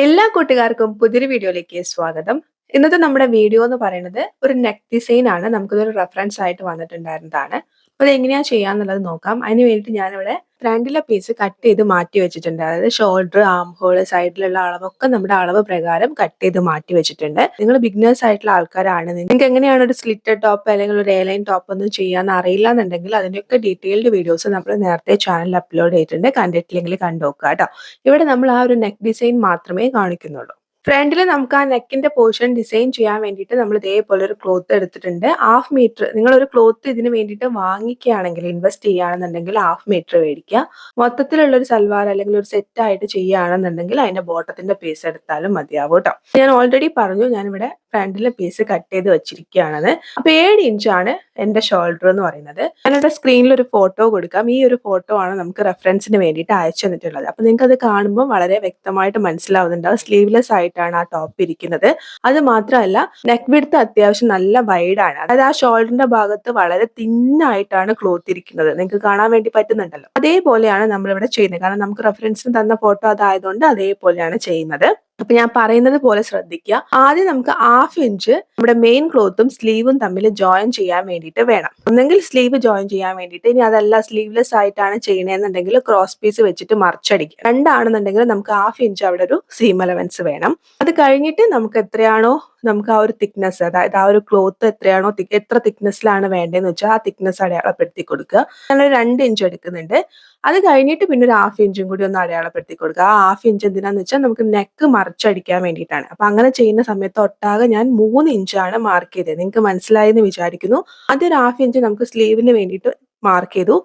എല്ലാ കൂട്ടുകാർക്കും പുതിയൊരു വീഡിയോയിലേക്ക് സ്വാഗതം. ഇന്നത്തെ നമ്മുടെ വീഡിയോ എന്ന് പറയുന്നത് ഒരു നെക്ക് ഡിസൈൻ ആണ്. നമുക്കിതൊരു റെഫറൻസ് ആയിട്ട് വന്നിട്ടുണ്ടായിരുന്നതാണ്. അപ്പോൾ അതെങ്ങനെയാ ചെയ്യാന്നുള്ളത് നോക്കാം. അതിന് വേണ്ടിയിട്ട് ഞാനിവിടെ ഫ്രണ്ടിലെ പീസ് കട്ട് ചെയ്ത് മാറ്റി വെച്ചിട്ടുണ്ട്. അതായത് ഷോൾഡർ, ആം ഹോൾ, സൈഡിലുള്ള അളവൊക്കെ നമ്മുടെ അളവ് പ്രകാരം കട്ട് ചെയ്ത് മാറ്റി വെച്ചിട്ടുണ്ട്. നിങ്ങൾ ബിഗിനേഴ്സ് ആയിട്ടുള്ള ആൾക്കാരാണ്, നിങ്ങൾക്ക് എങ്ങനെയാണ് ഒരു സ്ലിറ്റഡ് ടോപ്പ് അല്ലെങ്കിൽ ഒരു എ ലൈൻ ടോപ്പ് ഒന്നും ചെയ്യാൻ അറിയില്ല എന്നുണ്ടെങ്കിൽ അതിൻ്റെയൊക്കെ ഡീറ്റെയിൽഡ് വീഡിയോസ് നമ്മൾ നേരത്തെ ചാനലിൽ അപ്ലോഡ് ചെയ്തിട്ടുണ്ട്. കണ്ടിട്ടില്ലെങ്കിൽ കണ്ടു നോക്കുക കേട്ടോ. ഇവിടെ നമ്മൾ ആ ഒരു നെക്ക് ഡിസൈൻ മാത്രമേ കാണിക്കുന്നുള്ളൂ. ഫ്രണ്ടിൽ നമുക്ക് ആ നെക്കിന്റെ പോർഷൻ ഡിസൈൻ ചെയ്യാൻ വേണ്ടിയിട്ട് നമ്മൾ ഇതേപോലെ ഒരു ക്ലോത്ത് എടുത്തിട്ടുണ്ട്. 1/2 മീറ്റർ, നിങ്ങൾ ഒരു ക്ലോത്ത് ഇതിന് വേണ്ടിയിട്ട് വാങ്ങിക്കുകയാണെങ്കിൽ, ഇൻവെസ്റ്റ് ചെയ്യുകയാണെന്നുണ്ടെങ്കിൽ 1/2 മീറ്റർ മേടിക്കുക. മൊത്തത്തിലുള്ള ഒരു സൽവാർ അല്ലെങ്കിൽ ഒരു സെറ്റ് ആയിട്ട് ചെയ്യുകയാണെന്നുണ്ടെങ്കിൽ അതിന്റെ ബോട്ടത്തിന്റെ പീസ് എടുത്താലും മതിയാവും കേട്ടോ. ഞാൻ ഓൾറെഡി പറഞ്ഞു, ഞാനിവിടെ ഫ്രണ്ടിലെ പീസ് കട്ട് ചെയ്ത് വെച്ചിരിക്കുകയാണത്. അപ്പൊ 7 ഇഞ്ചാണ് എന്റെ ഷോൾഡർ എന്ന് പറയുന്നത്. ഞാനിവിടെ സ്ക്രീനിൽ ഒരു ഫോട്ടോ കൊടുക്കാം. ഈ ഒരു ഫോട്ടോ ആണ് നമുക്ക് റെഫറൻസിന് വേണ്ടിയിട്ട് അയച്ചു തന്നിട്ടുള്ളത്. അപ്പൊ നിങ്ങൾക്ക് അത് കാണുമ്പോൾ വളരെ വ്യക്തമായിട്ട് മനസ്സിലാവുന്നുണ്ടാവും. സ്ലീവ്ലെസ് ആയിട്ടാണ് ആ ടോപ്പ് ഇരിക്കുന്നത്. അത് മാത്രമല്ല, നെക്ക് വിഡ്ത്ത് അത്യാവശ്യം നല്ല വൈഡ് ആണ്. അതായത് ആ ഷോൾഡറിന്റെ ഭാഗത്ത് വളരെ തിന്നായിട്ടാണ് ക്ലോത്ത് ഇരിക്കുന്നത്. നിങ്ങൾക്ക് കാണാൻ വേണ്ടി പറ്റുന്നുണ്ടല്ലോ. അതേപോലെയാണ് നമ്മളിവിടെ ചെയ്യുന്നത്. കാരണം നമുക്ക് റെഫറൻസിന് തന്ന ഫോട്ടോ അതായതുകൊണ്ട് അതേപോലെയാണ് ചെയ്യുന്നത്. അപ്പൊ ഞാൻ പറയുന്നത് പോലെ ശ്രദ്ധിക്കുക. ആദ്യം നമുക്ക് 1/2 ഇഞ്ച് നമ്മുടെ മെയിൻ ക്ലോത്തും സ്ലീവും തമ്മിൽ ജോയിൻ ചെയ്യാൻ വേണ്ടിയിട്ട് വേണം. ഒന്നെങ്കിൽ സ്ലീവ് ജോയിൻ ചെയ്യാൻ വേണ്ടിയിട്ട്, ഇനി അതല്ല സ്ലീവ്ലെസ് ആയിട്ടാണ് ചെയ്യണമെന്നുണ്ടെങ്കിൽ ക്രോസ് പീസ് വെച്ചിട്ട് മറിച്ചടിക്കുക. രണ്ടാണെന്നുണ്ടെങ്കിൽ നമുക്ക് 1/2 ഇഞ്ച് അവിടെ ഒരു സീം അലവൻസ് വേണം. അത് കഴിഞ്ഞിട്ട് നമുക്ക് എത്രയാണോ നമുക്ക് ആ ഒരു തിക്നെസ്, അതായത് ആ ഒരു ക്ലോത്ത് എത്രയാണോ എത്ര തിക്നെസ്സിലാണ് വേണ്ടതെന്ന് വെച്ചാൽ ആ തിക്നെസ് അടയാളപ്പെടുത്തി കൊടുക്കുക. ഞാനൊരു 2 ഇഞ്ച് എടുക്കുന്നുണ്ട്. അത് കഴിഞ്ഞിട്ട് പിന്നെ ഒരു 1/2 ഇഞ്ചും കൂടി ഒന്ന് അടയാളപ്പെടുത്തി കൊടുക്കുക. ആ 1/2 ഇഞ്ച് എന്തിനാന്ന് വെച്ചാൽ നമുക്ക് നെക്ക് മറിച്ചടിക്കാൻ വേണ്ടിയിട്ടാണ്. അപ്പൊ അങ്ങനെ ചെയ്യുന്ന സമയത്ത് ഒട്ടാകെ ഞാൻ 3 ഇഞ്ചാണ് മാർക്ക് ചെയ്തത്. നിങ്ങൾക്ക് മനസ്സിലായി എന്ന് വിചാരിക്കുന്നു. ആദ്യം ഒരു 1/2 ഇഞ്ച് നമുക്ക് സ്ലീവിന് വേണ്ടിയിട്ട് മാർക്ക് ചെയ്തു.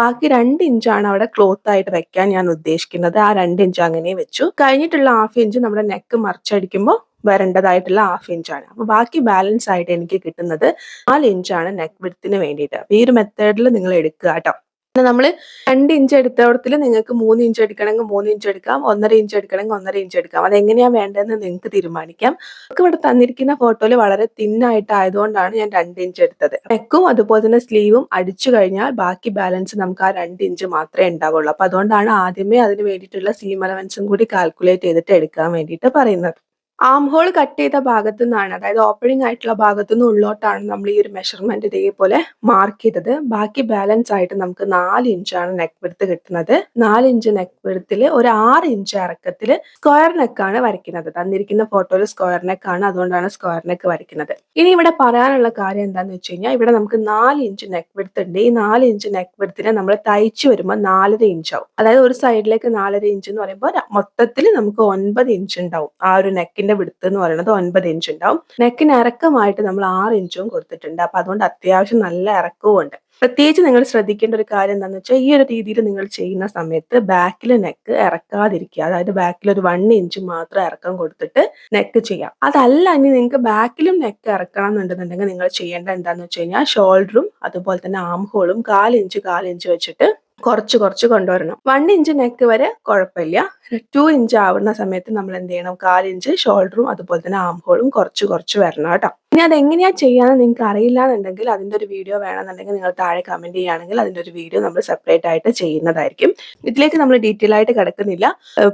ബാക്കി 2 ഇഞ്ചാണ് അവിടെ ക്ലോത്ത് ആയിട്ട് വെക്കാൻ ഞാൻ ഉദ്ദേശിക്കുന്നത്. ആ 2 ഇഞ്ച് അങ്ങനെ വെച്ചു. കഴിഞ്ഞിട്ടുള്ള 1/2 ഇഞ്ച് നമ്മുടെ നെക്ക് മറിച്ചടിക്കുമ്പോൾ വരേണ്ടതായിട്ടുള്ള 1/2 ഇഞ്ചാണ്. അപ്പൊ ബാക്കി ബാലൻസ് ആയിട്ട് എനിക്ക് കിട്ടുന്നത് 4 ഇഞ്ചാണ് നെക്ക് വിഡ്ത്തിന് വേണ്ടിയിട്ട്. അപ്പൊ ഈ ഒരു മെത്തേഡിൽ നിങ്ങൾ എടുക്കുക കേട്ടോ. നമ്മൾ 2 ഇഞ്ച് എടുത്തോടത്തിൽ നിങ്ങൾക്ക് 3 ഇഞ്ച് എടുക്കണമെങ്കിൽ 3 ഇഞ്ച് എടുക്കാം, 1.5 ഇഞ്ച് എടുക്കണമെങ്കിൽ 1.5 ഇഞ്ച് എടുക്കാം. അതെങ്ങനെയാ വേണ്ടതെന്ന് നിങ്ങൾക്ക് തീരുമാനിക്കാം. നമുക്ക് ഇവിടെ തന്നിരിക്കുന്ന ഫോട്ടോയിൽ വളരെ തിന്നായിട്ടായതുകൊണ്ടാണ് ഞാൻ 2 ഇഞ്ച് എടുത്തത്. നെക്കും അതുപോലെ തന്നെ സ്ലീവും അടിച്ചു കഴിഞ്ഞാൽ ബാക്കി ബാലൻസ് നമുക്ക് ആ 2 ഇഞ്ച് മാത്രമേ ഉണ്ടാവുള്ളൂ. അപ്പൊ അതുകൊണ്ടാണ് ആദ്യമേ അതിന് വേണ്ടിയിട്ടുള്ള സീം അലവൻസും കൂടി കാൽക്കുലേറ്റ് ചെയ്തിട്ട് എടുക്കാൻ വേണ്ടിയിട്ട് പറയുന്നത്. ആം ഹോൾ കട്ട് ചെയ്ത ഭാഗത്തു നിന്നാണ്, അതായത് ഓപ്പണിംഗ് ആയിട്ടുള്ള ഭാഗത്തു നിന്ന് ഉള്ളോട്ടാണ് നമ്മൾ ഈ ഒരു മെഷർമെന്റ് ഇതേപോലെ മാർക്ക് ചെയ്തത്. ബാക്കി ബാലൻസ് ആയിട്ട് നമുക്ക് 4 ഇഞ്ചാണ് നെക്ക് വിഡ്ത്ത് കിട്ടുന്നത്. 4 ഇഞ്ച് നെക്ക് വിഡ്ത്തിൽ ഒരു 6 ഇഞ്ച് ഇറക്കത്തിൽ സ്ക്വയർ നെക്കാണ് വരയ്ക്കുന്നത്. തന്നിരിക്കുന്ന ഫോട്ടോയിൽ സ്ക്വയർ നെക്ക് ആണ്, അതുകൊണ്ടാണ് സ്ക്വയർ നെക്ക് വരയ്ക്കുന്നത്. ഇനി ഇവിടെ പറയാനുള്ള കാര്യം എന്താന്ന് വെച്ച് കഴിഞ്ഞാൽ, ഇവിടെ നമുക്ക് 4 ഇഞ്ച് നെക്ക് വിഡ്ത്ത് ഉണ്ട്. ഈ 4 ഇഞ്ച് നെക്ക് വിഡ്ത്തിനെ നമ്മൾ തയ്ച്ചു വരുമ്പോൾ 4.5 ഇഞ്ച് ആവും. അതായത് ഒരു സൈഡിലേക്ക് 4.5 ഇഞ്ച് എന്ന് പറയുമ്പോൾ മൊത്തത്തിൽ നമുക്ക് 9 ഇഞ്ച് ഉണ്ടാവും. ആ ഒരു നെക്കിന്റെ വിഡ്ത്ത് എന്ന് പറയുന്നത് 9 ഇഞ്ച് ഉണ്ടാവും. നെക്കിന് ഇറക്കമായിട്ട് നമ്മൾ 6 ഇഞ്ചും കൊടുത്തിട്ടുണ്ട്. അപ്പൊ അതുകൊണ്ട് അത്യാവശ്യം നല്ല ഇറക്കവും ഉണ്ട്. പ്രത്യേകിച്ച് നിങ്ങൾ ശ്രദ്ധിക്കേണ്ട ഒരു കാര്യം എന്താണെന്ന് വെച്ചാൽ, ഈ ഒരു രീതിയിൽ നിങ്ങൾ ചെയ്യുന്ന സമയത്ത് ബാക്കിൽ നെക്ക് ഇറക്കാതിരിക്കുക. അതായത് ബാക്കിൽ ഒരു 1 ഇഞ്ച് മാത്രം ഇറക്കം കൊടുത്തിട്ട് നെക്ക് ചെയ്യാം. അതല്ല, ഇനി നിങ്ങൾക്ക് ബാക്കിലും നെക്ക് ഇറക്കണം എന്നുണ്ടെന്നുണ്ടെങ്കിൽ നിങ്ങൾ ചെയ്യേണ്ട എന്താന്ന് വെച്ച് കഴിഞ്ഞാൽ, ഷോൾഡറും അതുപോലെ തന്നെ ആം ഹോളും 1/4 ഇഞ്ച് വെച്ചിട്ട് കുറച്ച് കുറച്ച് കൊണ്ടുവരണം. 1 ഇഞ്ച് നെക്ക് വരെ കുഴപ്പമില്ല. 2 ഇഞ്ച് ആവുന്ന സമയത്ത് നമ്മൾ എന്ത് ചെയ്യണം, 1/4 ഇഞ്ച് ഷോൾഡറും അതുപോലെ തന്നെ ആം ഹോളും കുറച്ച് കുറച്ച് വരണം കേട്ടോ. ഇനി അതെങ്ങനെയാ ചെയ്യാന്ന് നിങ്ങൾക്ക് അറിയില്ല എന്നുണ്ടെങ്കിൽ അതിന്റെ ഒരു വീഡിയോ വേണമെന്നുണ്ടെങ്കിൽ നിങ്ങൾ താഴെ കമന്റ് ചെയ്യുകയാണെങ്കിൽ അതിന്റെ ഒരു വീഡിയോ നമ്മൾ സെപ്പറേറ്റ് ആയിട്ട് ചെയ്യുന്നതായിരിക്കും. ഇതിലേക്ക് നമ്മൾ ഡീറ്റെയിൽ ആയിട്ട് കിടക്കുന്നില്ല.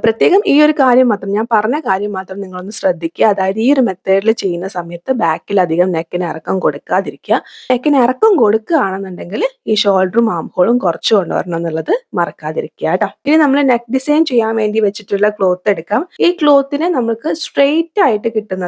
പ്രത്യേകം ഈ ഒരു കാര്യം മാത്രം, ഞാൻ പറഞ്ഞ കാര്യം മാത്രം നിങ്ങളൊന്ന് ശ്രദ്ധിക്കുക. അതായത് ഈ ഒരു മെത്തേഡിൽ ചെയ്യുന്ന സമയത്ത് ബാക്കിൽ അധികം നെക്കിന് ഇറക്കം കൊടുക്കാതിരിക്കുക. നെക്കിന് ഇറക്കം കൊടുക്കുകയാണെന്നുണ്ടെങ്കിൽ ഈ ഷോൾഡറും ആം ഹോളും കുറച്ച് കൊണ്ടുവരണം എന്നുള്ളത് മറക്കാതിരിക്കുക കേട്ടോ. ഇനി നമ്മൾ നെക്ക് ഡിസൈൻ ചെയ്യാൻ വേണ്ടി വെച്ചിട്ടുള്ള ക്ലോത്ത് എടുക്കാം. ഈ ക്ലോത്തിനെ നമുക്ക് സ്ട്രെയിറ്റ് ആയിട്ട് കിട്ടുന്ന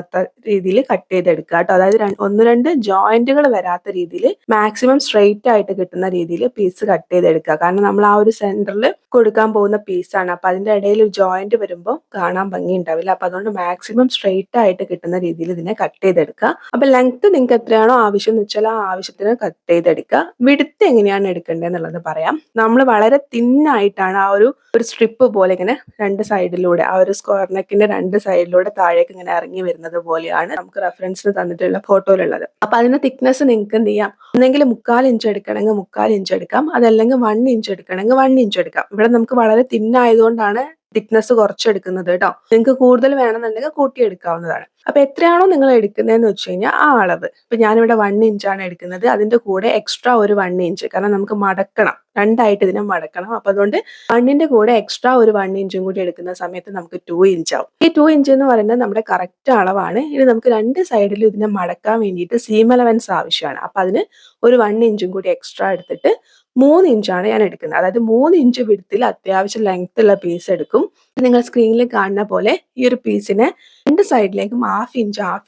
രീതിയിൽ കട്ട് ചെയ്തെടുക്കുക കേട്ടോ. അതായത് 1-2 ജോയിന്റുകൾ വരാത്ത രീതിയിൽ മാക്സിമം സ്ട്രെയിറ്റ് ആയിട്ട് കിട്ടുന്ന രീതിയിൽ പീസ് കട്ട് ചെയ്തെടുക്കുക. കാരണം നമ്മൾ ആ ഒരു സെന്ററിൽ കൊടുക്കാൻ പോകുന്ന പീസാണ്. അപ്പൊ അതിന്റെ ഇടയിൽ ജോയിന്റ് വരുമ്പോൾ കാണാൻ ഭംഗി ഉണ്ടാവില്ല. അപ്പൊ അതുകൊണ്ട് മാക്സിമം സ്ട്രെയിറ്റ് ആയിട്ട് കിട്ടുന്ന രീതിയിൽ ഇതിനെ കട്ട് ചെയ്തെടുക്കുക. അപ്പൊ ലെങ്ത് നിങ്ങൾക്ക് എത്രയാണോ ആവശ്യം എന്ന് വെച്ചാൽ ആ ആവശ്യത്തിന് കട്ട് ചെയ്തെടുക്കുക. വിഡ്ത്ത് എങ്ങനെയാണ് എടുക്കേണ്ടത് എന്നുള്ളത് പറയാം. നമ്മൾ വളരെ തിന്നായിട്ടാണ് ആ ഒരു സ്ട്രിപ്പ് പോലെ ഇങ്ങനെ 2 സൈഡിലൂടെ, ആ ഒരു സ്ക്വയർ നെക്കിന്റെ 2 സൈഡിലൂടെ താഴേക്ക് ഇങ്ങനെ ഇറങ്ങി വരുന്നത് പോലെയാണ് നമുക്ക് റെഫറൻസിന് തന്നിട്ടുള്ള ഫോട്ടോയിലുള്ളത്. അപ്പൊ അതിന്റെ തിക്നെസ് നിങ്ങൾക്ക് എന്ത് ചെയ്യാം, ഒന്നെങ്കിൽ 1/4 ഇഞ്ച് എടുക്കണമെങ്കിൽ 1/4 ഇഞ്ച് എടുക്കാം, അതല്ലെങ്കിൽ 1 ഇഞ്ച് എടുക്കണമെങ്കിൽ 1 ഇഞ്ച് എടുക്കാം. ഇവിടെ നമുക്ക് വളരെ തിന്നായതുകൊണ്ടാണ് തിക്നെസ് കുറച്ചെടുക്കുന്നത് കേട്ടോ. നിങ്ങൾക്ക് കൂടുതൽ വേണമെന്നുണ്ടെങ്കിൽ കൂട്ടിയെടുക്കാവുന്നതാണ്. അപ്പൊ എത്രയാണോ നിങ്ങൾ എടുക്കുന്നതെന്ന് വെച്ച് കഴിഞ്ഞാൽ ആ അളവ്. ഇപ്പൊ ഞാനിവിടെ 1 ഇഞ്ചാണ് എടുക്കുന്നത്. അതിന്റെ കൂടെ എക്സ്ട്രാ ഒരു 1 ഇഞ്ച്, കാരണം നമുക്ക് മടക്കണം, രണ്ടായിട്ട് ഇതിനെ മടക്കണം. അപ്പൊ അതുകൊണ്ട് 1ന്റെ കൂടെ എക്സ്ട്രാ ഒരു 1 ഇഞ്ചും കൂടി എടുക്കുന്ന സമയത്ത് നമുക്ക് 2 ഇഞ്ച് ആവും. ഈ 2 ഇഞ്ച് എന്ന് പറയുന്നത് നമ്മുടെ കറക്റ്റ് അളവാണ്. ഇനി നമുക്ക് രണ്ട് സൈഡിലും ഇതിനെ മടക്കാൻ വേണ്ടിയിട്ട് സീം അലവൻസ് ആവശ്യമാണ്. അപ്പൊ അതിന് ഒരു 1 ഇഞ്ചും കൂടി എക്സ്ട്രാ എടുത്തിട്ട് 3 ഇഞ്ചാണ് ഞാൻ എടുക്കുന്നത്. അതായത് 3 ഇഞ്ച് വിഡ്ത്തിൽ അത്യാവശ്യം ലെങ്ത് ഉള്ള പീസ് എടുക്കും. നിങ്ങൾ സ്ക്രീനിൽ കാണുന്ന പോലെ ഈ ഒരു പീസിനെ രണ്ട് സൈഡിലേക്കും ഹാഫ്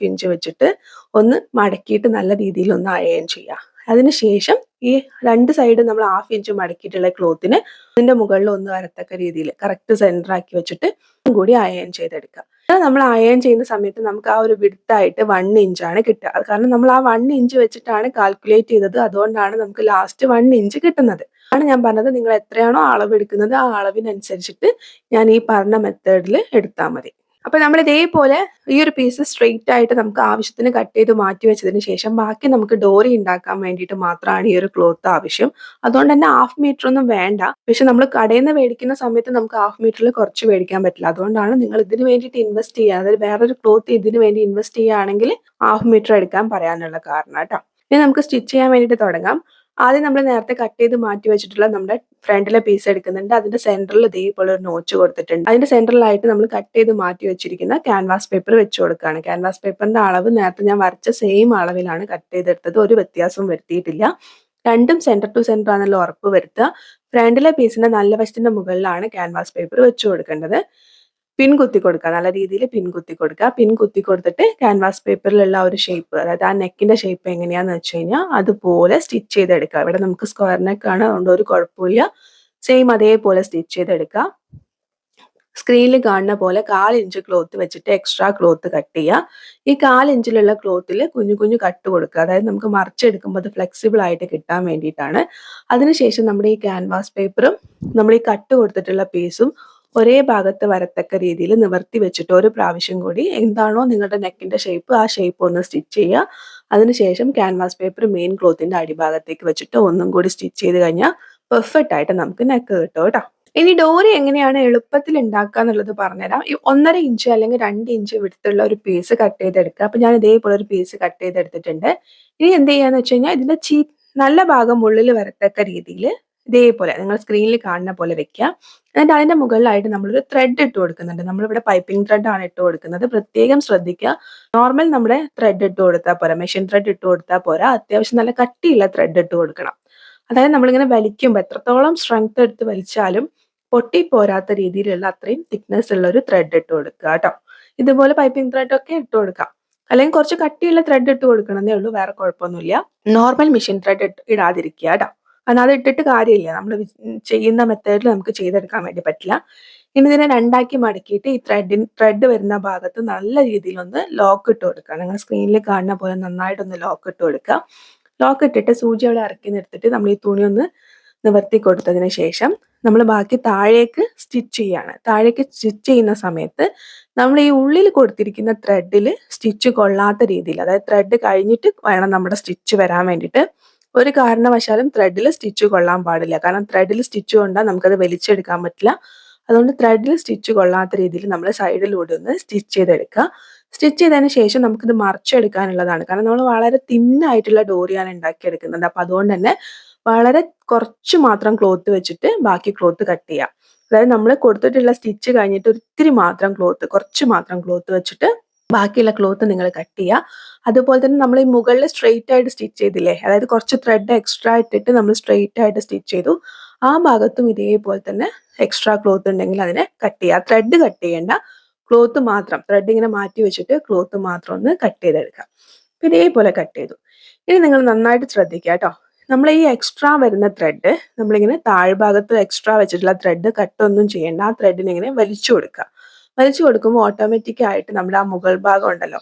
ഇഞ്ച് വെച്ചിട്ട് ഒന്ന് മടക്കിയിട്ട് നല്ല രീതിയിൽ ഒന്ന് അയൺ ചെയ്യുക. അതിനുശേഷം ഈ രണ്ട് സൈഡും നമ്മൾ ഹാഫ് ഇഞ്ച് മടക്കിയിട്ടുള്ള ക്ലോത്തിന് ഇതിന്റെ മുകളിൽ ഒന്ന് വരത്തക്ക രീതിയിൽ കറക്റ്റ് സെന്റർ ആക്കി വെച്ചിട്ട് കൂടി അയൺ ചെയ്തെടുക്കുക. നമ്മൾ അയൺ ചെയ്യുന്ന സമയത്ത് നമുക്ക് ആ ഒരു വിഡ്ത്തായിട്ട് 1 ഇഞ്ചാണ് കിട്ടുക. അത് കാരണം നമ്മൾ ആ 1 ഇഞ്ച് വെച്ചിട്ടാണ് കാൽക്കുലേറ്റ് ചെയ്തത്. അതുകൊണ്ടാണ് നമുക്ക് ലാസ്റ്റ് 1 ഇഞ്ച് കിട്ടുന്നത്. ആണ് ഞാൻ പറഞ്ഞത്, നിങ്ങൾ എത്രയാണോ അളവ് എടുക്കുന്നത് ആ അളവിനനുസരിച്ചിട്ട് ഞാൻ ഈ പറഞ്ഞ മെത്തേഡിൽ എടുത്താൽ മതി. അപ്പൊ നമ്മൾ ഇതേപോലെ ഈ ഒരു പീസ് സ്ട്രെയിറ്റ് ആയിട്ട് നമുക്ക് ആവശ്യത്തിന് കട്ട് ചെയ്ത് മാറ്റി വെച്ചതിന് ശേഷം ബാക്കി നമുക്ക് ഡോറി ഉണ്ടാക്കാൻ വേണ്ടിയിട്ട് മാത്രമാണ് ഈ ഒരു ക്ലോത്ത് ആവശ്യം. അതുകൊണ്ട് തന്നെ 1/2 മീറ്റർ ഒന്നും വേണ്ട. പക്ഷെ നമ്മൾ കടയിൽ നിന്ന് മേടിക്കുന്ന സമയത്ത് നമുക്ക് 1/2 മീറ്ററിൽ കുറച്ച് മേടിക്കാൻ പറ്റില്ല. അതുകൊണ്ടാണ് നിങ്ങൾ ഇതിന് വേണ്ടിയിട്ട് ഇൻവെസ്റ്റ് ചെയ്യുക, അതായത് വേറൊരു ക്ലോത്ത് ഇതിന് വേണ്ടി ഇൻവെസ്റ്റ് ചെയ്യുകയാണെങ്കിൽ 1/2 മീറ്റർ എടുക്കാൻ പറയാനുള്ള കാരണം കേട്ടോ. ഇനി നമുക്ക് സ്റ്റിച്ച് ചെയ്യാൻ വേണ്ടിയിട്ട് തുടങ്ങാം. ആദ്യം നമ്മൾ നേരത്തെ കട്ട് ചെയ്ത് മാറ്റി വെച്ചിട്ടുള്ള നമ്മുടെ ഫ്രണ്ടിലെ പീസ് എടുക്കുന്നുണ്ട്. അതിന്റെ സെന്ററിൽ ഇതേപോലെ ഒരു നോച്ച് കൊടുത്തിട്ടുണ്ട്. അതിന്റെ സെന്ററിലായിട്ട് നമ്മൾ കട്ട് ചെയ്ത് മാറ്റി വെച്ചിരിക്കുന്ന ക്യാൻവാസ് പേപ്പർ വെച്ച് കൊടുക്കുകയാണ്. ക്യാൻവാസ് പേപ്പറിന്റെ അളവ് നേരത്തെ ഞാൻ വരച്ച സെയിം അളവിലാണ് കട്ട് ചെയ്തെടുത്തത്. ഒരു വ്യത്യാസവും വരുത്തിയിട്ടില്ല. രണ്ടും സെന്റർ ടു സെന്റർ ആണെന്നുള്ള ഉറപ്പ് വരുത്തുക. ഫ്രണ്ടിലെ പീസിന്റെ നല്ല വശത്തിന്റെ മുകളിലാണ് ക്യാൻവാസ് പേപ്പർ വെച്ച് കൊടുക്കേണ്ടത്. പിൻ കുത്തി കൊടുക്കുക, നല്ല രീതിയിൽ പിൻ കുത്തി കൊടുക്കുക. പിൻ കുത്തി കൊടുത്തിട്ട് ക്യാൻവാസ് പേപ്പറിലുള്ള ഒരു ഷേപ്പ്, അതായത് ആ നെക്കിന്റെ ഷേപ്പ് എങ്ങനെയാന്ന് വെച്ച് കഴിഞ്ഞാൽ അതുപോലെ സ്റ്റിച്ച് ചെയ്തെടുക്കുക. ഇവിടെ നമുക്ക് സ്ക്വയർ നെക്കാണ്, അതുകൊണ്ട് ഒരു കുഴപ്പമില്ല. സെയിം അതേപോലെ സ്റ്റിച്ച് ചെയ്തെടുക്കുക. സ്ക്രീനിൽ കാണുന്ന പോലെ 1/4 ഇഞ്ച് ക്ലോത്ത് വെച്ചിട്ട് എക്സ്ട്രാ ക്ലോത്ത് കട്ട് ചെയ്യുക. ഈ 1/4 ഇഞ്ചിലുള്ള ക്ലോത്തിൽ കുഞ്ഞു കുഞ്ഞു കട്ട് കൊടുക്കുക, അതായത് നമുക്ക് മറിച്ചെടുക്കുമ്പോൾ അത് ഫ്ലെക്സിബിൾ ആയിട്ട് കിട്ടാൻ വേണ്ടിയിട്ടാണ്. അതിനുശേഷം നമ്മുടെ ഈ ക്യാൻവാസ് പേപ്പറും നമ്മൾ ഈ കട്ട് കൊടുത്തിട്ടുള്ള പീസും ഒരേ ഭാഗത്ത് വരത്തക്ക രീതിയിൽ നിവർത്തി വെച്ചിട്ട് ഒരു പ്രാവശ്യം കൂടി എന്താണോ നിങ്ങളുടെ നെക്കിന്റെ ഷേപ്പ് ആ ഷേപ്പ് ഒന്ന് സ്റ്റിച്ച് ചെയ്യുക. അതിനുശേഷം ക്യാൻവാസ് പേപ്പർ മെയിൻ ക്ലോത്തിന്റെ അടിഭാഗത്തേക്ക് വെച്ചിട്ട് ഒന്നും കൂടി സ്റ്റിച്ച് ചെയ്ത് കഴിഞ്ഞാൽ പെർഫെക്റ്റ് ആയിട്ട് നമുക്ക് നെക്ക് കിട്ടും കേട്ടോ. ഇനി ഡോറി എങ്ങനെയാണ് എളുപ്പത്തിൽ ഉണ്ടാക്കുക എന്നുള്ളത് പറഞ്ഞുതരാം. ഈ 1.5 ഇഞ്ച് അല്ലെങ്കിൽ 2 ഇഞ്ച് വിടുത്തുള്ള ഒരു പീസ് കട്ട് ചെയ്തെടുക്കുക. അപ്പൊ ഞാൻ ഇതേപോലെ ഒരു പീസ് കട്ട് ചെയ്തെടുത്തിട്ടുണ്ട്. ഇനി എന്ത് ചെയ്യാന്ന് വെച്ച് കഴിഞ്ഞാൽ ഇതിന്റെ നല്ല ഭാഗം ഉള്ളിൽ വരത്തക്ക രീതിയിൽ ഇതേപോലെ നിങ്ങൾ സ്ക്രീനിൽ കാണുന്ന പോലെ വെക്കുക. എന്നിട്ട് അതിന്റെ മുകളിലായിട്ട് നമ്മളൊരു ത്രെഡ് ഇട്ട് കൊടുക്കുന്നുണ്ട്. നമ്മളിവിടെ പൈപ്പിംഗ് ത്രെഡ് ആണ് ഇട്ട് കൊടുക്കുന്നത്. പ്രത്യേകം ശ്രദ്ധിക്കുക. നോർമൽ നമ്മുടെ ത്രെഡ് ഇട്ട് കൊടുത്താൽ പോരാ, മെഷീൻ ത്രെഡ് ഇട്ട് കൊടുത്താൽ പോരാ, അത്യാവശ്യം നല്ല കട്ടിയുള്ള ത്രെഡ് ഇട്ട് കൊടുക്കണം. അതായത് നമ്മളിങ്ങനെ വലിക്കുമ്പോൾ എത്രത്തോളം സ്ട്രെങ്ത് എടുത്ത് വലിച്ചാലും പൊട്ടിപ്പോരാത്ത രീതിയിലുള്ള അത്രയും തിക്നെസ് ഉള്ള ഒരു ത്രെഡ് ഇട്ട് കൊടുക്കുക കേട്ടോ. ഇതുപോലെ പൈപ്പിംഗ് ത്രെഡ് ഒക്കെ ഇട്ട് കൊടുക്കാം, അല്ലെങ്കിൽ കുറച്ച് കട്ടിയുള്ള ത്രെഡ് ഇട്ട് കൊടുക്കണമെന്നേ ഉള്ളൂ, വേറെ കുഴപ്പമൊന്നുമില്ല. നോർമൽ മെഷീൻ ത്രെഡ് ഇടാതിരിക്കുക കേട്ടോ. കാരണം അത് ഇട്ടിട്ട് കാര്യമില്ല, നമ്മൾ ചെയ്യുന്ന മെത്തേഡിൽ നമുക്ക് ചെയ്തെടുക്കാൻ വേണ്ടി പറ്റില്ല. ഇനി ഇതിനെ രണ്ടാക്കി മടക്കിയിട്ട് ഈ ത്രെഡ് വരുന്ന ഭാഗത്ത് നല്ല രീതിയിൽ ഒന്ന് ലോക്ക് ഇട്ട് കൊടുക്കുക. നിങ്ങൾ സ്ക്രീനിൽ കാണുന്ന പോലെ നന്നായിട്ടൊന്ന് ലോക്ക് ഇട്ട് കൊടുക്കുക. ലോക്ക് ഇട്ടിട്ട് സൂചി അവിടെ ഇറക്കി നിർത്തിയിട്ട് നമ്മൾ ഈ തുണി ഒന്ന് നിവർത്തി കൊടുത്തതിന് ശേഷം നമ്മൾ ബാക്കി താഴേക്ക് സ്റ്റിച്ച് ചെയ്യാണ്. താഴേക്ക് സ്റ്റിച്ച് ചെയ്യുന്ന സമയത്ത് നമ്മൾ ഈ ഉള്ളിൽ കൊടുത്തിരിക്കുന്ന ത്രെഡിൽ സ്റ്റിച്ച് കൊള്ളാത്ത രീതിയിൽ, അതായത് ത്രെഡ് കഴിഞ്ഞിട്ട് വേണം നമ്മുടെ സ്റ്റിച്ച് വരാൻ വേണ്ടിയിട്ട്. ഒരു കാരണവശാലും ത്രെഡിൽ സ്റ്റിച്ച് കൊള്ളാൻ പാടില്ല. കാരണം ത്രെഡിൽ സ്റ്റിച്ച് കൊണ്ടാൽ നമുക്കത് വലിച്ചെടുക്കാൻ പറ്റില്ല. അതുകൊണ്ട് ത്രെഡിൽ സ്റ്റിച്ച് കൊള്ളാത്ത രീതിയിൽ നമ്മൾ സൈഡിലൂടെ ഒന്ന് സ്റ്റിച്ച് ചെയ്തെടുക്കുക. സ്റ്റിച്ച് ചെയ്തതിന് ശേഷം നമുക്കിത് മറിച്ചെടുക്കാനുള്ളതാണ്. കാരണം നമ്മൾ വളരെ തിന്നായിട്ടുള്ള ഡോറിയാണ് ഉണ്ടാക്കിയെടുക്കുന്നത്. അപ്പം അതുകൊണ്ട് തന്നെ വളരെ കുറച്ച് മാത്രം ക്ലോത്ത് വെച്ചിട്ട് ബാക്കി ക്ലോത്ത് കട്ട് ചെയ്യാം. അതായത് നമ്മൾ കൊടുത്തിട്ടുള്ള സ്റ്റിച്ച് കഴിഞ്ഞിട്ട് ഒത്തിരി മാത്രം ക്ലോത്ത്, കുറച്ച് മാത്രം ക്ലോത്ത് വെച്ചിട്ട് ബാക്കിയുള്ള ക്ലോത്ത് നിങ്ങൾ കട്ട് ചെയ്യുക. അതുപോലെ തന്നെ നമ്മൾ ഈ മുകളിൽ സ്ട്രെയിറ്റ് ആയിട്ട് സ്റ്റിച്ച് ചെയ്തില്ലേ, അതായത് കുറച്ച് ത്രെഡ് എക്സ്ട്രാ ഇട്ടിട്ട് നമ്മൾ സ്ട്രെയിറ്റ് ആയിട്ട് സ്റ്റിച്ച് ചെയ്തു, ആ ഭാഗത്തും ഇതേപോലെ തന്നെ എക്സ്ട്രാ ക്ലോത്ത് ഉണ്ടെങ്കിൽ അതിനെ കട്ട് ചെയ്യുക. ത്രെഡ് കട്ട് ചെയ്യേണ്ട, ക്ലോത്ത് മാത്രം, ത്രെഡ് ഇങ്ങനെ മാറ്റി വെച്ചിട്ട് ക്ലോത്ത് മാത്രം ഒന്ന് കട്ട് ചെയ്തെടുക്കാം. ഇതേപോലെ കട്ട് ചെയ്തു. ഇനി നിങ്ങൾ നന്നായിട്ട് ശ്രദ്ധിക്കുക കേട്ടോ. നമ്മൾ ഈ എക്സ്ട്രാ വരുന്ന ത്രെഡ് നമ്മളിങ്ങനെ താഴ്ഭാഗത്ത് എക്സ്ട്രാ വെച്ചിട്ടുള്ള ത്രെഡ് കട്ടൊന്നും ചെയ്യേണ്ട. ആ ത്രെഡിനെ ഇങ്ങനെ വലിച്ചു കൊടുക്കുക. വലിച്ചു കൊടുക്കുമ്പോൾ ഓട്ടോമാറ്റിക് ആയിട്ട് നമ്മുടെ ആ മുകൾ ഭാഗം ഉണ്ടല്ലോ,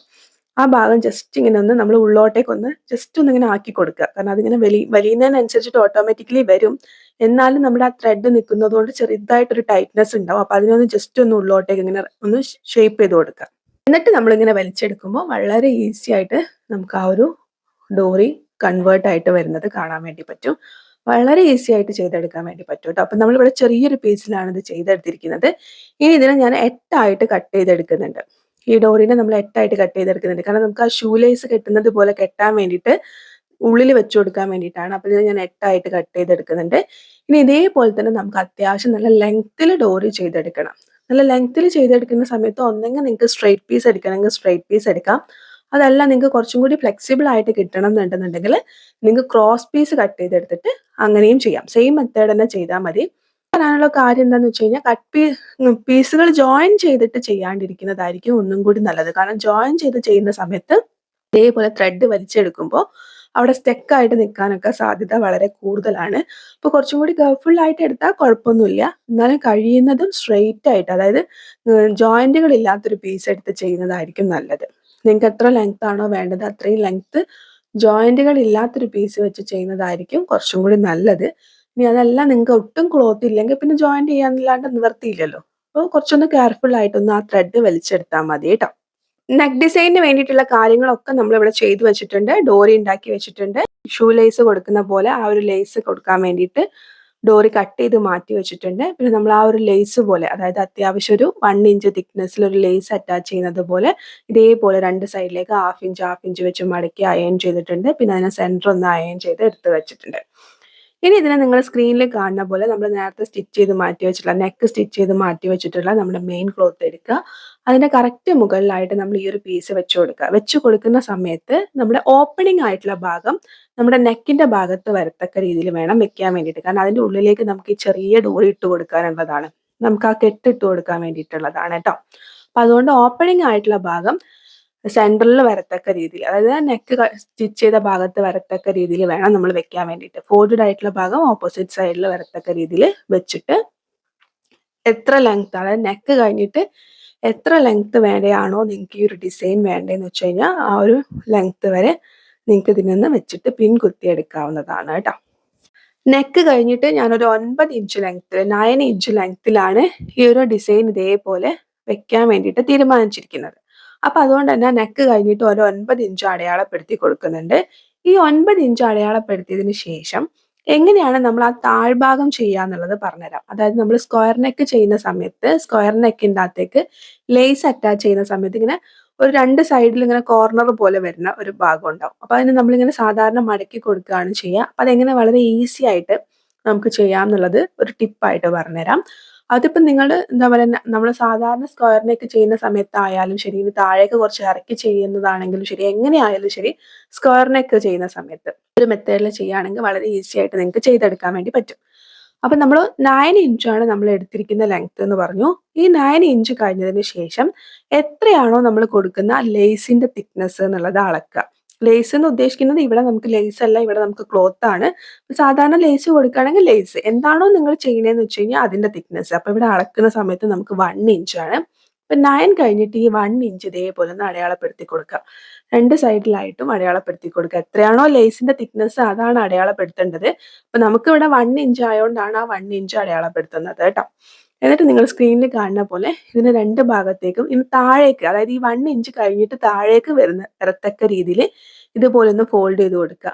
ആ ഭാഗം ജസ്റ്റ് ഇങ്ങനെ ഒന്ന് നമ്മൾ ഉള്ളോട്ടേക്ക് ഒന്ന് ജസ്റ്റ് ഒന്ന് ഇങ്ങനെ ആക്കി കൊടുക്കുക. കാരണം അതിങ്ങനെ വലിയുന്നതിനനുസരിച്ചിട്ട് ഓട്ടോമാറ്റിക്കലി വരും. എന്നാലും നമ്മുടെ ആ ത്രെഡ് നിൽക്കുന്നത് കൊണ്ട് ചെറുതായിട്ടൊരു ടൈറ്റ്നെസ് ഉണ്ടാവും. അപ്പൊ അതിനൊന്ന് ജസ്റ്റ് ഒന്ന് ഉള്ളോട്ടേക്ക് ഇങ്ങനെ ഒന്ന് ഷേപ്പ് ചെയ്ത് കൊടുക്കുക. എന്നിട്ട് നമ്മളിങ്ങനെ വലിച്ചെടുക്കുമ്പോൾ വളരെ ഈസി ആയിട്ട് നമുക്ക് ആ ഒരു ഡോറി കൺവേർട്ട് ആയിട്ട് വരുന്നത് കാണാൻ വേണ്ടി പറ്റും. വളരെ ഈസി ആയിട്ട് ചെയ്തെടുക്കാൻ വേണ്ടി പറ്റും ട്ടോ. അപ്പൊ നമ്മളിവിടെ ചെറിയൊരു പീസിലാണ് ഇത് ചെയ്തെടുത്തിരിക്കുന്നത്. ഇനി ഇതിനെ ഞാൻ 8 കട്ട് ചെയ്തെടുക്കുന്നുണ്ട്. ഈ ഡോറിനെ നമ്മൾ 8 കട്ട് ചെയ്തെടുക്കുന്നുണ്ട്. കാരണം നമുക്ക് ആ ഷൂ ലേസ് കെട്ടുന്നത് പോലെ കെട്ടാൻ വേണ്ടിയിട്ട് ഉള്ളിൽ വെച്ച് കൊടുക്കാൻ വേണ്ടിയിട്ടാണ്. അപ്പൊ ഇത് ഞാൻ 8 കട്ട് ചെയ്തെടുക്കുന്നുണ്ട്. ഇനി ഇതേപോലെ തന്നെ നമുക്ക് അത്യാവശ്യം നല്ല ലെങ്ത്തിൽ ഡോറി ചെയ്തെടുക്കണം. നല്ല ലെങ്ത്തിൽ ചെയ്തെടുക്കുന്ന സമയത്ത് ഒന്നെങ്കിൽ നിങ്ങൾക്ക് സ്ട്രെയിറ്റ് പീസ് എടുക്കണമെങ്കിൽ സ്ട്രെയിറ്റ് പീസ് എടുക്കാം. അതല്ല നിങ്ങൾക്ക് കുറച്ചും കൂടി ഫ്ലെക്സിബിൾ ആയിട്ട് കിട്ടണം എന്നുണ്ടെന്നുണ്ടെങ്കിൽ നിങ്ങൾക്ക് ക്രോസ് പീസ് കട്ട് ചെയ്തെടുത്തിട്ട് അങ്ങനെയും ചെയ്യാം. സെയിം മെത്തേഡ് തന്നെ ചെയ്താൽ മതി. പറയാനുള്ള കാര്യം എന്താന്ന് വെച്ച് കഴിഞ്ഞാൽ പീസുകൾ ജോയിൻ ചെയ്തിട്ട് ചെയ്യാണ്ടിരിക്കുന്നതായിരിക്കും ഒന്നും കൂടി നല്ലത്. കാരണം ജോയിൻ ചെയ്ത് ചെയ്യുന്ന സമയത്ത് ഇതേപോലെ ത്രെഡ് വലിച്ചെടുക്കുമ്പോൾ അവിടെ സ്റ്റക്ക് ആയിട്ട് നിൽക്കാനൊക്കെ സാധ്യത വളരെ കൂടുതലാണ്. അപ്പോൾ കുറച്ചും കൂടി കെയർഫുൾ ആയിട്ട് എടുത്താൽ കുഴപ്പമൊന്നുമില്ല. എന്നാലും കഴിയുന്നതും സ്ട്രെയിറ്റ് ആയിട്ട്, അതായത് ജോയിന്റുകൾ ഇല്ലാത്തൊരു പീസ് എടുത്ത് ചെയ്യുന്നതായിരിക്കും നല്ലത്. നിങ്ങൾക്ക് എത്ര ലെങ്ത് ആണോ വേണ്ടത് അത്രയും ലെങ്ത് ജോയിന്റുകൾ ഇല്ലാത്തൊരു പീസ് വെച്ച് ചെയ്യുന്നതായിരിക്കും കുറച്ചും കൂടി നല്ലത്. ഇനി അതല്ല നിങ്ങൾക്ക് ഒട്ടും ക്ലോത്ത് ഇല്ലെങ്കിൽ പിന്നെ ജോയിന്റ് ചെയ്യാന്നല്ലാണ്ട് നിവർത്തിയില്ലല്ലോ. അപ്പോൾ കുറച്ചൊന്ന് കെയർഫുൾ ആയിട്ടൊന്ന് ആ ത്രെഡ് വലിച്ചെടുത്താൽ മതി കേട്ടോ. നെക്ക് ഡിസൈനിന് വേണ്ടിയിട്ടുള്ള കാര്യങ്ങളൊക്കെ നമ്മളിവിടെ ചെയ്തു വെച്ചിട്ടുണ്ട്. ഡോറി ഉണ്ടാക്കി വെച്ചിട്ടുണ്ട്. ഷൂ ലേസ് കൊടുക്കുന്ന പോലെ ആ ഒരു ലേസ് കൊടുക്കാൻ വേണ്ടിയിട്ട് ഡോറി കട്ട് ചെയ്ത് മാറ്റി വെച്ചിട്ടുണ്ട്. പിന്നെ നമ്മൾ ആ ഒരു ലേസ് പോലെ, അതായത് അത്യാവശ്യം ഒരു 1 ഇഞ്ച് തിക്നെസ്സിൽ ഒരു ലേസ് അറ്റാച്ച് ചെയ്യുന്നത് പോലെ ഇതേപോലെ 2 സൈഡിലേക്ക് ഹാഫ് ഇഞ്ച് വെച്ച് മടക്കി അയൺ ചെയ്തിട്ടുണ്ട്. പിന്നെ അതിനെ സെൻറ്റർ ഒന്ന് അയൺ ചെയ്ത് എടുത്ത് വെച്ചിട്ടുണ്ട്. ഇനി ഇതിനെ നിങ്ങൾ സ്ക്രീനിൽ കാണുന്ന പോലെ നമ്മൾ നേരത്തെ സ്റ്റിച്ച് ചെയ്ത് മാറ്റി വെച്ചിട്ടുള്ള നെക്ക് സ്റ്റിച്ച് ചെയ്ത് മാറ്റി വെച്ചിട്ടുള്ള നമ്മുടെ മെയിൻ ക്ലോത്ത് എടുക്കുക. അതിന്റെ കറക്റ്റ് മുകളിലായിട്ട് നമ്മൾ ഈ ഒരു പീസ് വെച്ച് കൊടുക്കുക. വെച്ച് കൊടുക്കുന്ന സമയത്ത് നമ്മുടെ ഓപ്പണിംഗ് ആയിട്ടുള്ള ഭാഗം നമ്മുടെ നെക്കിന്റെ ഭാഗത്ത് വരത്തക്ക രീതിയിൽ വേണം വെക്കാൻ വേണ്ടിയിട്ട്. കാരണം അതിന്റെ ഉള്ളിലേക്ക് നമുക്ക് ഈ ചെറിയ ഡോറി ഇട്ട് കൊടുക്കാനുള്ളതാണ്. നമുക്ക് ആ കെട്ട് ഇട്ട് കൊടുക്കാൻ വേണ്ടിയിട്ടുള്ളതാണ് കേട്ടോ. അപ്പൊ അതുകൊണ്ട് ഓപ്പണിംഗ് ആയിട്ടുള്ള ഭാഗം സെൻട്രലിൽ വരത്തക്ക രീതിയിൽ, അതായത് നെക്ക് സ്റ്റിച്ച് ചെയ്ത ഭാഗത്ത് വരത്തക്ക രീതിയിൽ വേണം നമ്മൾ വെക്കാൻ വേണ്ടിയിട്ട്. ഫോൾഡഡ് ആയിട്ടുള്ള ഭാഗം ഓപ്പോസിറ്റ് സൈഡിൽ വരത്തക്ക രീതിയിൽ വെച്ചിട്ട് എത്ര ലെങ്ത്, അതായത് നെക്ക് കഴിഞ്ഞിട്ട് എത്ര ലെങ്ത് വേണ്ടയാണോ നിങ്ങൾക്ക് ഈ ഒരു ഡിസൈൻ വേണ്ടതെന്ന് വെച്ച് കഴിഞ്ഞാൽ ആ ഒരു ലെങ്ത് വരെ നിങ്ങൾക്ക് ഇതിനൊന്ന് വെച്ചിട്ട് പിൻ കുത്തി എടുക്കാവുന്നതാണ് കേട്ടോ. നെക്ക് കഴിഞ്ഞിട്ട് ഞാനൊരു 9 ഇഞ്ച് ലെങ്ത്തിൽ 9 ഇഞ്ച് ലെങ്ത്തിലാണ് ഈ ഒരു ഡിസൈൻ ഇതേപോലെ വെക്കാൻ വേണ്ടിയിട്ട് തീരുമാനിച്ചിരിക്കുന്നത്. അപ്പൊ അതുകൊണ്ട് തന്നെ നെക്ക് കഴിഞ്ഞിട്ട് ഒരു 9 ഇഞ്ച് അടയാളപ്പെടുത്തി കൊടുക്കുന്നുണ്ട്. ഈ 9 ഇഞ്ച് അടയാളപ്പെടുത്തിയതിന് ശേഷം എങ്ങനെയാണ് നമ്മൾ ആ താഴ്ഭാഗം ചെയ്യാന്നുള്ളത് പറഞ്ഞുതരാം. അതായത് നമ്മൾ സ്ക്വയർ നെക്ക് ചെയ്യുന്ന സമയത്ത് സ്ക്വയർ നെക്കിൻ്റെ അകത്തേക്ക് ലേസ് അറ്റാച്ച് ചെയ്യുന്ന സമയത്ത് ഇങ്ങനെ ഒരു 2 സൈഡിൽ ഇങ്ങനെ കോർണർ പോലെ വരുന്ന ഒരു ഭാഗം ഉണ്ടാവും. അപ്പൊ അതിന് നമ്മളിങ്ങനെ സാധാരണ മടക്കി കൊടുക്കുകയാണ് ചെയ്യുക. അപ്പൊ അതെങ്ങനെ വളരെ ഈസി ആയിട്ട് നമുക്ക് ചെയ്യാം എന്നുള്ളത് ഒരു ടിപ്പായിട്ട് പറഞ്ഞുതരാം. അതിപ്പോ നിങ്ങൾ എന്താ പറയുക, നമ്മൾ സാധാരണ സ്ക്വയർ നെക്ക് ചെയ്യുന്ന സമയത്തായാലും ശരി, ഇനി താഴേക്ക് കുറച്ച് ഇറക്കി ചെയ്യുന്നതാണെങ്കിലും ശരി, എങ്ങനെയായാലും ശരി, സ്ക്വയർ നെക്ക് ചെയ്യുന്ന സമയത്ത് ഒരു മെത്തേഡിൽ ചെയ്യുകയാണെങ്കിൽ വളരെ ഈസി ആയിട്ട് നിങ്ങൾക്ക് ചെയ്തെടുക്കാൻ വേണ്ടി പറ്റും. അപ്പൊ നമ്മൾ 9 ഇഞ്ചാണ് നമ്മൾ എടുത്തിരിക്കുന്ന ലെങ്ത് എന്ന് പറഞ്ഞു. ഈ 9 ഇഞ്ച് കഴിഞ്ഞതിന് ശേഷം എത്രയാണോ നമ്മൾ കൊടുക്കുന്ന ലേസിന്റെ തിക്നെസ് എന്നുള്ളത് അളക്കുക. ലേസ് എന്ന് ഉദ്ദേശിക്കുന്നത് ഇവിടെ നമുക്ക് ലേസ് അല്ല, ഇവിടെ നമുക്ക് ക്ലോത്ത് ആണ്. സാധാരണ ലേസ് കൊടുക്കുകയാണെങ്കിൽ ലേസ് എന്താണോ നിങ്ങൾ ചെയ്യണതെന്ന് വെച്ച് കഴിഞ്ഞാൽ അതിന്റെ തിക്നെസ്. അപ്പൊ ഇവിടെ അളക്കുന്ന സമയത്ത് നമുക്ക് 1 ഇഞ്ചാണ്. അപ്പൊ 9 കഴിഞ്ഞിട്ട് ഈ 1 ഇഞ്ച് ഇതേപോലെ ഒന്ന് അടയാളപ്പെടുത്തി കൊടുക്കുക. 2 സൈഡിലായിട്ടും അടയാളപ്പെടുത്തി കൊടുക്കുക. എത്രയാണോ ലേസിന്റെ തിക്നെസ് അതാണ് അടയാളപ്പെടുത്തേണ്ടത്. അപ്പൊ നമുക്ക് ഇവിടെ 1 ഇഞ്ച് ആയതുകൊണ്ടാണ് ആ 1 ഇഞ്ച് അടയാളപ്പെടുത്തുന്നത് കേട്ടോ. എന്നിട്ട് നിങ്ങൾ സ്ക്രീനിൽ കാണുന്ന പോലെ ഇതിന് 2 ഭാഗത്തേക്കും ഇനി താഴേക്ക്, അതായത് ഈ 1 ഇഞ്ച് കഴിഞ്ഞിട്ട് താഴേക്ക് വരത്തക്ക രീതിയിൽ ഇതുപോലെ ഒന്ന് ഫോൾഡ് ചെയ്ത് കൊടുക്കുക.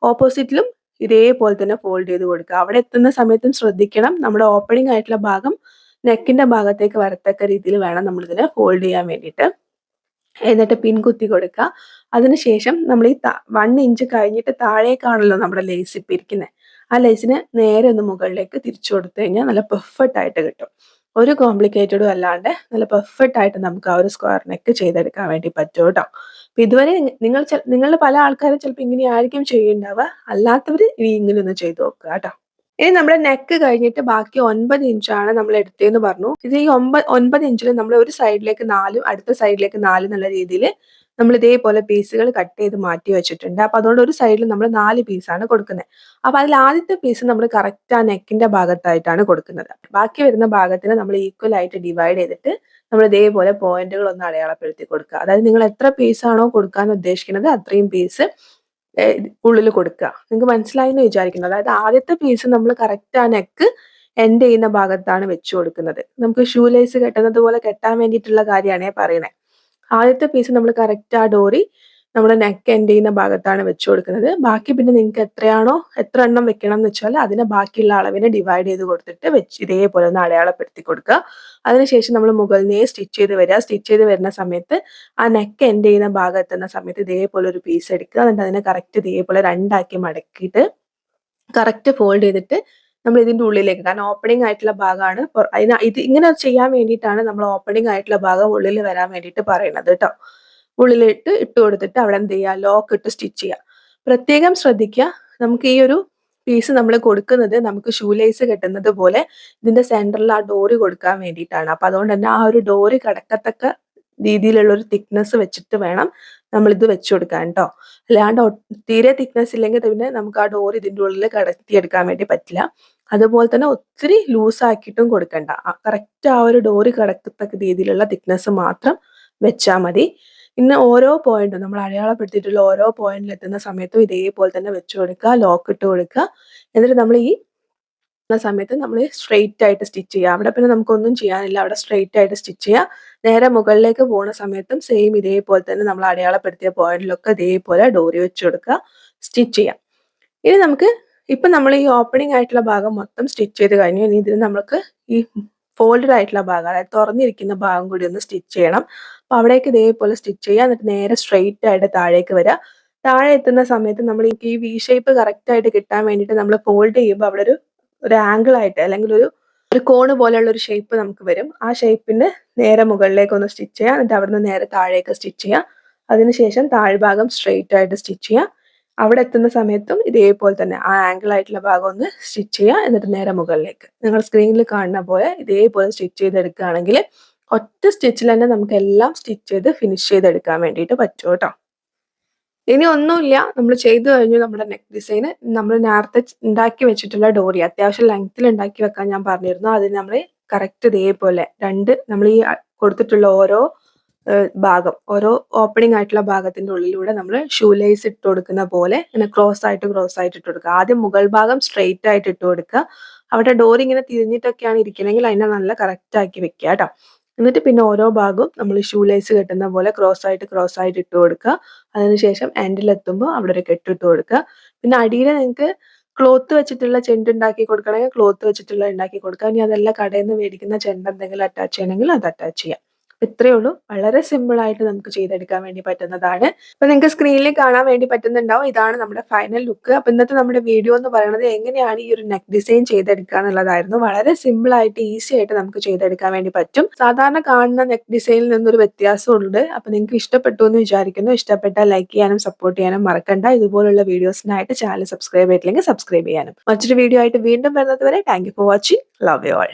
ഓപ്പോസിറ്റിലും ഇതേപോലെ തന്നെ ഫോൾഡ് ചെയ്ത് കൊടുക്കുക. അവിടെ എത്തുന്ന സമയത്തും ശ്രദ്ധിക്കണം, നമ്മുടെ ഓപ്പണിംഗ് ആയിട്ടുള്ള ഭാഗം നെക്കിന്റെ ഭാഗത്തേക്ക് വരത്തക്ക രീതിയിൽ വേണം നമ്മളിതിനെ ഫോൾഡ് ചെയ്യാൻ വേണ്ടിയിട്ട്. എന്നിട്ട് പിൻ കുത്തി കൊടുക്കുക. അതിനുശേഷം നമ്മൾ ഈ 1 ഇഞ്ച് കഴിഞ്ഞിട്ട് താഴേക്കാണല്ലോ നമ്മുടെ ലേസ് ഇപ്പം ഇരിക്കുന്നത്. ആ ലേസിനെ നേരെ ഒന്ന് മുകളിലേക്ക് തിരിച്ചു കൊടുത്തു കഴിഞ്ഞാൽ നല്ല പെർഫെക്റ്റ് ആയിട്ട് കിട്ടും. ഒരു കോംപ്ലിക്കേറ്റഡും അല്ലാണ്ട് നല്ല പെർഫെക്റ്റ് ആയിട്ട് നമുക്ക് ആ ഒരു സ്ക്വയർ നെക്ക് ചെയ്തെടുക്കാൻ വേണ്ടി പറ്റും കേട്ടോ. അപ്പൊ ഇതുവരെ നിങ്ങൾ പല ആൾക്കാരും ചിലപ്പോൾ ഇങ്ങനെ ആയിരിക്കും ചെയ്യുന്നുണ്ടാവുക. അല്ലാത്തവർ ഇനി ഇങ്ങനെ ഒന്ന് ചെയ്ത് നോക്കുക കേട്ടോ. ഇനി നമ്മുടെ നെക്ക് കഴിഞ്ഞിട്ട് ബാക്കി 9 ഇഞ്ചാണ് നമ്മൾ എടുത്തതെന്ന് പറഞ്ഞു. ഇത് ഈ 9 ഇഞ്ചിൽ നമ്മൾ ഒരു സൈഡിലേക്ക് 4 അടുത്ത സൈഡിലേക്ക് 4 എന്നുള്ള രീതിയിൽ നമ്മൾ ഇതേപോലെ പീസുകൾ കട്ട് ചെയ്ത് മാറ്റി വെച്ചിട്ടുണ്ട്. അപ്പൊ അതുകൊണ്ട് ഒരു സൈഡിൽ നമ്മൾ 4 പീസാണ് കൊടുക്കുന്നത്. അപ്പൊ അതിൽ ആദ്യത്തെ പീസ് നമ്മൾ കറക്റ്റ് ആ നെക്കിന്റെ ഭാഗത്തായിട്ടാണ് കൊടുക്കുന്നത്. ബാക്കി വരുന്ന ഭാഗത്തിന് നമ്മൾ ഈക്വൽ ആയിട്ട് ഡിവൈഡ് ചെയ്തിട്ട് നമ്മൾ ഇതേപോലെ പോയിന്റുകൾ ഒന്ന് അടയാളപ്പെടുത്തി കൊടുക്കുക. അതായത് നിങ്ങൾ എത്ര പീസാണോ കൊടുക്കാൻ ഉദ്ദേശിക്കുന്നത് അത്രയും പീസ് ഉള്ളിൽ കൊടുക്കുക. നിങ്ങൾക്ക് മനസ്സിലായി എന്ന് വിചാരിക്കുന്നു. അതായത് ആദ്യത്തെ പീസ് നമ്മൾ കറക്റ്റ് ആ നെക്ക് എൻഡ് ചെയ്യുന്ന ഭാഗത്താണ് വെച്ച് കൊടുക്കുന്നത്. നമുക്ക് ഷൂ ലേസ് കെട്ടുന്നത് പോലെ കെട്ടാൻ വേണ്ടിയിട്ടുള്ള കാര്യമാണ് പറയണേ. ആദ്യത്തെ പീസ് നമ്മൾ കറക്റ്റ് ആ ഡോറി നമ്മുടെ നെക്ക് എൻഡ് ചെയ്യുന്ന ഭാഗത്താണ് വെച്ച് കൊടുക്കുന്നത്. ബാക്കി പിന്നെ നിങ്ങൾക്ക് എത്ര എണ്ണം വെക്കണം എന്ന് വെച്ചാൽ അതിനെ ബാക്കിയുള്ള അളവിനെ ഡിവൈഡ് ചെയ്ത് കൊടുത്തിട്ട് വെച്ച് ഇതേപോലെ ഒന്ന് അടയാളപ്പെടുത്തി കൊടുക്കുക. അതിനുശേഷം നമ്മൾ മുകളിൽ സ്റ്റിച്ച് ചെയ്ത് വരിക. സ്റ്റിച്ച് ചെയ്ത് വരുന്ന സമയത്ത് ആ നെക്ക് എൻഡ് ചെയ്യുന്ന ഭാഗം എത്തുന്ന സമയത്ത് ഇതേപോലെ ഒരു പീസ് എടുക്കുക. എന്നിട്ട് അതിനെ കറക്റ്റ് ഇതേപോലെ രണ്ടാക്കി മടക്കിയിട്ട് കറക്റ്റ് ഫോൾഡ് ചെയ്തിട്ട് നമ്മൾ ഇതിന്റെ ഉള്ളിലേക്ക്, കാരണം ഓപ്പണിംഗ് ആയിട്ടുള്ള ഭാഗമാണ്, ഇത് ഇങ്ങനെ ചെയ്യാൻ വേണ്ടിയിട്ടാണ് നമ്മൾ ഓപ്പണിംഗ് ആയിട്ടുള്ള ഭാഗം ഉള്ളിൽ വരാൻ വേണ്ടിയിട്ട് പറയുന്നത് കേട്ടോ. ഉള്ളിലിട്ട് ഇട്ട് കൊടുത്തിട്ട് അവിടെ എന്ത് ചെയ്യുക, ലോക്ക് ഇട്ട് സ്റ്റിച്ച് ചെയ്യുക. പ്രത്യേകം ശ്രദ്ധിക്കുക, നമുക്ക് ഈ ഒരു പീസ് നമ്മൾ കൊടുക്കുന്നത് നമുക്ക് ഷൂ ലേസ് കെട്ടുന്നത് പോലെ ഇതിന്റെ സെന്ററിൽ ആ ഡോറി കൊടുക്കാൻ വേണ്ടിയിട്ടാണ്. അപ്പൊ അതുകൊണ്ട് തന്നെ ആ ഒരു ഡോറി കിടക്കത്തക്ക രീതിയിലുള്ള ഒരു തിക്നെസ് വെച്ചിട്ട് വേണം നമ്മൾ ഇത് വെച്ച് കൊടുക്കാൻ കേട്ടോ. അല്ലാണ്ട് തീരെ തിക്നെസ് ഇല്ലെങ്കിൽ പിന്നെ നമുക്ക് ആ ഡോർ ഇതിന്റെ ഉള്ളിൽ കടത്തിയെടുക്കാൻ വേണ്ടി പറ്റില്ല. അതുപോലെ തന്നെ ഒത്തിരി ലൂസ് ആക്കിയിട്ടും കൊടുക്കണ്ട. കറക്റ്റ് ആ ഒരു ഡോറി കിടക്കത്തക്ക രീതിയിലുള്ള തിക്നെസ് മാത്രം വെച്ചാൽ മതി. പിന്നെ ഓരോ പോയിന്റും നമ്മൾ അടയാളപ്പെടുത്തിയിട്ടുള്ള ഓരോ പോയിന്റിൽ എത്തുന്ന സമയത്തും ഇതേപോലെ തന്നെ വെച്ച് കൊടുക്കുക, ലോക്ക് ഇട്ട് കൊടുക്കുക. എന്നിട്ട് നമ്മൾ ഈ സമയത്ത് നമ്മൾ സ്ട്രെയിറ്റ് ആയിട്ട് സ്റ്റിച്ച് ചെയ്യുക. അവിടെ പിന്നെ നമുക്കൊന്നും ചെയ്യാനില്ല, അവിടെ സ്ട്രെയിറ്റ് ആയിട്ട് സ്റ്റിച്ച് ചെയ്യുക. നേരെ മുകളിലേക്ക് പോകുന്ന സമയത്തും സെയിം ഇതേപോലെ തന്നെ നമ്മൾ അടയാളപ്പെടുത്തിയ പോയിന്റിലൊക്കെ ഇതേപോലെ ഡോറി വെച്ച് കൊടുക്കുക, സ്റ്റിച്ച് ചെയ്യാം. ഇനി നമുക്ക് നമ്മൾ ഈ ഓപ്പണിംഗ് ആയിട്ടുള്ള ഭാഗം മൊത്തം സ്റ്റിച്ച് ചെയ്ത് കഴിഞ്ഞു. ഇനി ഇതിന് നമുക്ക് ഈ ഫോൾഡഡ് ആയിട്ടുള്ള ഭാഗം, അതായത് തുറന്നിരിക്കുന്ന ഭാഗം കൂടി ഒന്ന് സ്റ്റിച്ച് ചെയ്യണം. അപ്പൊ അവിടേക്ക് ഇതേപോലെ സ്റ്റിച്ച് ചെയ്യുക. എന്നിട്ട് നേരെ സ്ട്രെയിറ്റ് ആയിട്ട് താഴേക്ക് വരിക. താഴെ എത്തുന്ന സമയത്ത് നമ്മൾ ഈ വി ഷേപ്പ് കറക്റ്റ് ആയിട്ട് കിട്ടാൻ വേണ്ടിയിട്ട് നമ്മൾ ഫോൾഡ് ചെയ്യുമ്പോൾ അവിടെ ഒരു ആംഗിൾ ആയിട്ട് അല്ലെങ്കിൽ ഒരു കോണ് പോലെയുള്ള ഒരു ഷേപ്പ് നമുക്ക് വരും. ആ ഷേപ്പിന്റെ നേരെ മുകളിലേക്ക് ഒന്ന് സ്റ്റിച്ച് ചെയ്യുക. എന്നിട്ട് അവിടുന്ന് നേരെ താഴേക്ക് സ്റ്റിച്ച് ചെയ്യുക. അതിനുശേഷം താഴ്ഭാഗം സ്ട്രെയിറ്റ് ആയിട്ട് സ്റ്റിച്ച് ചെയ്യുക. അവിടെ എത്തുന്ന സമയത്തും ഇതേപോലെ തന്നെ ആ ആംഗിൾ ആയിട്ടുള്ള ഭാഗം ഒന്ന് സ്റ്റിച്ച് ചെയ്യുക. എന്നിട്ട് നേരെ മുകളിലേക്ക് നിങ്ങൾ സ്ക്രീനിൽ കാണുന്ന പോലെ ഇതേപോലെ സ്റ്റിച്ച് ചെയ്തെടുക്കുകയാണെങ്കിൽ ഒറ്റ സ്റ്റിച്ചിൽ തന്നെ നമുക്ക് എല്ലാം സ്റ്റിച്ച് ചെയ്ത് ഫിനിഷ് ചെയ്തെടുക്കാൻ വേണ്ടിയിട്ട് പറ്റും കേട്ടോ. ഇനി ഒന്നുമില്ല, നമ്മൾ ചെയ്തു കഴിഞ്ഞു നമ്മുടെ നെക്ക് ഡിസൈൻ. നമ്മൾ നേരത്തെ ഉണ്ടാക്കി വെച്ചിട്ടുള്ള ഡോറി അത്യാവശ്യം ലെങ്ത്തിൽ ഉണ്ടാക്കി വെക്കാൻ ഞാൻ പറഞ്ഞിരുന്നു. അതിന് നമ്മൾ കറക്റ്റ് ഇതേപോലെ നമ്മൾ ഈ കൊടുത്തിട്ടുള്ള ഓരോ ഓരോ ഓപ്പണിംഗ് ആയിട്ടുള്ള ഭാഗത്തിന്റെ ഉള്ളിലൂടെ നമ്മൾ ഷൂ ലേസ് ഇട്ട് കൊടുക്കുന്ന പോലെ ഇങ്ങനെ ക്രോസ് ആയിട്ട് ഇട്ട് കൊടുക്കുക. ആദ്യം മുകൾ ഭാഗം സ്ട്രെയിറ്റ് ആയിട്ട് ഇട്ട് കൊടുക്കുക. അവിടെ ഡോറി ഇങ്ങനെ തിരിഞ്ഞിട്ടൊക്കെയാണ് ഇരിക്കണമെങ്കിൽ അതിനെ നല്ല കറക്റ്റ് ആക്കി വെക്കുക കേട്ടോ. എന്നിട്ട് പിന്നെ ഓരോ ഭാഗവും നമ്മൾ ഷൂ ലേസ് കെട്ടുന്ന പോലെ ക്രോസ് ആയിട്ട് ഇട്ട് കൊടുക്കുക. അതിനുശേഷം എൻഡിലെത്തുമ്പോൾ അവിടെ ഒരു കെട്ടിട്ട് കൊടുക്കുക. പിന്നെ അടിയിൽ നിങ്ങൾക്ക് ക്ലോത്ത് വെച്ചിട്ടുള്ള ചെണ്ട് ഉണ്ടാക്കി കൊടുക്കണമെങ്കിൽ ക്ലോത്ത് വെച്ചിട്ടുള്ള ഉണ്ടാക്കി കൊടുക്കുക. ഇനി അതല്ല കടയിൽ നിന്ന് മേടിക്കുന്ന ചെണ്ട് എന്തെങ്കിലും അറ്റാച്ച് ചെയ്യണമെങ്കിൽ അത് അറ്റാച്ച് ചെയ്യാം. ഇത്രയേ ഉള്ളൂ. വളരെ സിമ്പിൾ ആയിട്ട് നമുക്ക് ചെയ്തെടുക്കാൻ വേണ്ടി പറ്റുന്നതാണ്. അപ്പൊ നിങ്ങൾക്ക് സ്ക്രീനിൽ കാണാൻ വേണ്ടി പറ്റുന്നുണ്ടാവും. ഇതാണ് നമ്മുടെ ഫൈനൽ ലുക്ക്. അപ്പൊ ഇന്നത്തെ നമ്മുടെ വീഡിയോ എന്ന് പറയുന്നത് എങ്ങനെയാണ് ഈ ഒരു നെക്ക് ഡിസൈൻ ചെയ്തെടുക്കുക എന്നുള്ളതായിരുന്നു. വളരെ സിമ്പിൾ ആയിട്ട് ഈസി ആയിട്ട് നമുക്ക് ചെയ്തെടുക്കാൻ വേണ്ടി പറ്റും. സാധാരണ കാണുന്ന നെക്ക് ഡിസൈനിൽ നിന്നൊരു വ്യത്യാസമുണ്ട്. അപ്പൊ നിങ്ങൾക്ക് ഇഷ്ടപ്പെട്ടു എന്ന് വിചാരിക്കുന്നു. ഇഷ്ടപ്പെട്ടാൽ ലൈക്ക് ചെയ്യാനും സപ്പോർട്ട് ചെയ്യാനും മറക്കണ്ട. ഇതുപോലുള്ള വീഡിയോസിനായിട്ട് ചാനൽ സബ്സ്ക്രൈബ് ചെയ്തില്ലെങ്കിൽ സബ്സ്ക്രൈബ് ചെയ്യാനും. മറ്റൊരു വീഡിയോ ആയിട്ട് വീണ്ടും വരുന്നത് വരെ thank you for watching. Love you all.